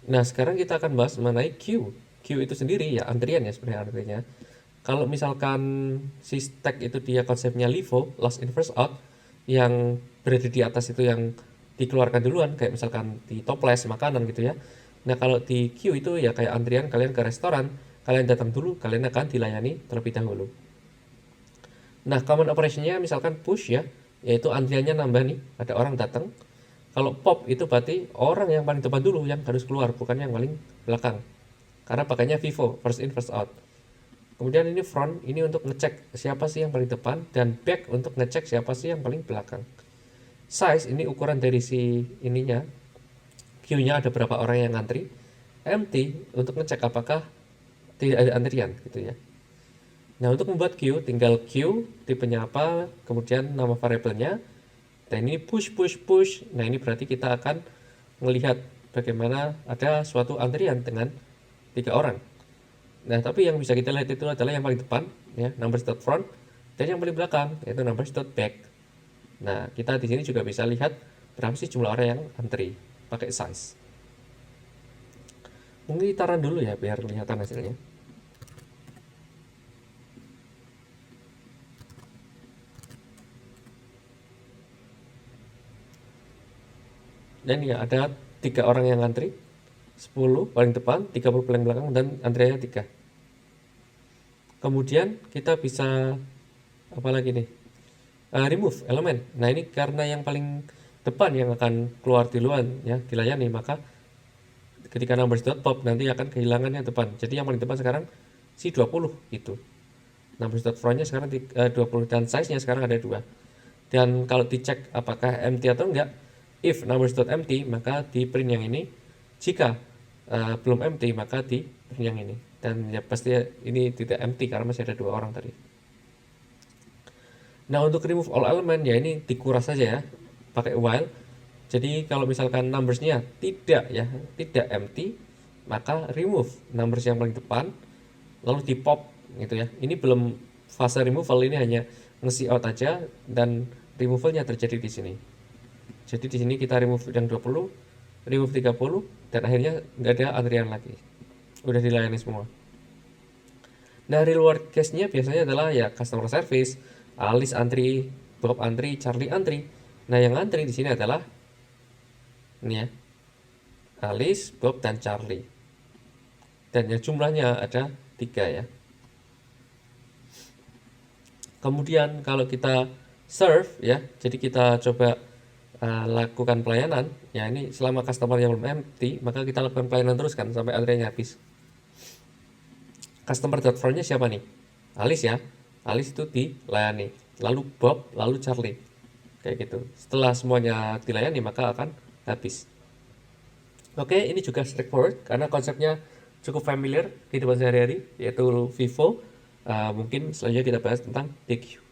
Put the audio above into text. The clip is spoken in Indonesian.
Nah, sekarang kita akan bahas mengenai queue. Queue itu sendiri ya antrian ya sebenarnya artinya. Kalau misalkan si stack itu dia konsepnya LIFO, last in first out, yang berada di atas itu yang dikeluarkan duluan, kayak misalkan di toples makanan gitu ya. Nah, kalau di queue itu ya kayak antrian kalian ke restoran, kalian datang dulu, kalian akan dilayani terlebih dahulu. Nah, common operationnya misalkan push ya, yaitu antriannya nambah nih, ada orang datang. Kalau pop itu berarti orang yang paling depan dulu yang harus keluar, bukan yang paling belakang. Karena pakainya FIFO, first in first out. Kemudian ini front, ini untuk ngecek siapa sih yang paling depan, dan back untuk ngecek siapa sih yang paling belakang. Size ini ukuran dari si ininya, queue-nya ada berapa orang yang ngantri. Empty untuk ngecek apakah tidak ada antrian gitu ya. Nah, untuk membuat queue, tinggal queue, tipenya apa, kemudian nama variabelnya, dan ini push, push, push. Nah, ini berarti kita akan melihat bagaimana ada suatu antrian dengan 3 orang. Nah, tapi yang bisa kita lihat itu adalah yang paling depan, ya, numbers.front, dan yang paling belakang, yaitu numbers.back. Nah, kita di sini juga bisa lihat berapa sih jumlah orang yang antri pakai size. Mungkin kita run dulu ya, biar kelihatan hasilnya. Dan ya, ada 3 orang yang antri, 10 paling depan, 30 paling belakang, dan antriannya 3. Kemudian kita bisa apa lagi nih? Remove elemen. Nah, ini karena yang paling depan yang akan keluar duluan ya dilayani, maka ketika numbers.pop nanti akan kehilangan yang depan. Jadi yang paling depan sekarang si 20 gitu. Numbers.frontnya sekarang 20 dan size-nya sekarang ada 2. Dan kalau dicek apakah empty atau enggak, if numbers.empty maka di print yang ini. Jika belum empty maka di print yang ini. Dan ya pasti ini tidak empty karena masih ada 2 orang tadi. Nah, untuk remove all element ya ini dikuras saja ya pakai while. Jadi kalau misalkan numbersnya tidak ya, tidak empty, maka remove numbers yang paling depan lalu di pop gitu ya. Ini belum fase removal, ini hanya ngisi out aja dan removalnya terjadi di sini. Jadi di sini kita remove yang 20, remove 30 dan akhirnya nggak ada antrian lagi. Udah dilayani semua. Nah, real world case-nya biasanya adalah ya customer service, Alice antri, Bob antri, Charlie antri. Nah, yang antri di sini adalah ini ya, Alice, Bob, dan Charlie. Dan yang jumlahnya ada 3 ya. Kemudian kalau kita serve ya, jadi kita coba lakukan pelayanan. Ya, ini selama customer yang belum empty, maka kita lakukan pelayanan terus kan sampai antriannya habis. Customer.front-nya siapa nih? Alice ya. Alice itu dilayani. Lalu Bob, lalu Charlie. Kayak gitu. Setelah semuanya dilayani maka akan habis. Oke, ini juga straightforward karena konsepnya cukup familiar kehidupan sehari-hari, yaitu Vivo. Mungkin selanjutnya kita bahas tentang DQ.